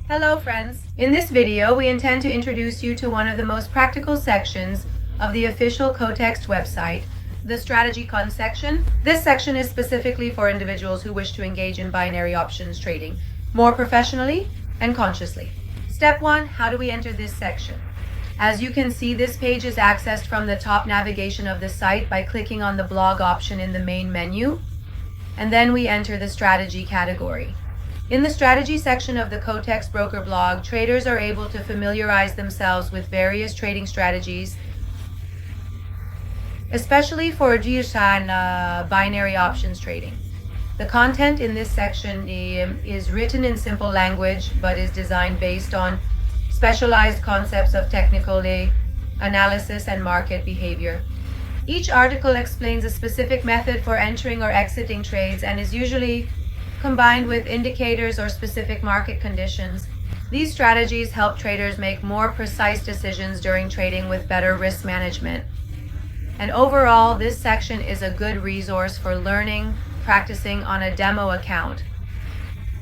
Hello friends! In this video, we intend to introduce you to one of the most practical sections of the official Quotex website, the strategy con section. This section is specifically for individuals who wish to engage in binary options trading more professionally and consciously. Step 1, how do we enter this section? As you can see, this page is accessed from the top navigation of the site by clicking on the blog option in the main menu, and then we enter the strategy category. In the strategy section of the Quotex broker blog, traders are able to familiarize themselves with various trading strategies, especially for binary options trading. The content in this section is written in simple language, but is designed based on specialized concepts of technical analysis and market behavior. Each article explains a specific method for entering or exiting trades and is usually combined with indicators or specific market conditions. These strategies help traders make more precise decisions during trading with better risk management. And overall, this section is a good resource for learning, practicing on a demo account,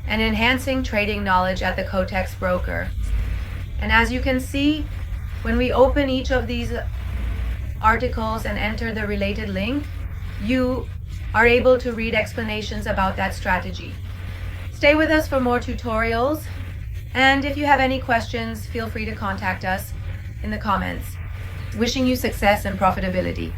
and enhancing trading knowledge at the Quotex broker. And as you can see, when we open each of these articles and enter the related link, you are able to read explanations about that strategy. Stay with us for more tutorials, and if you have any questions, feel free to contact us in the comments. Wishing you success and profitability.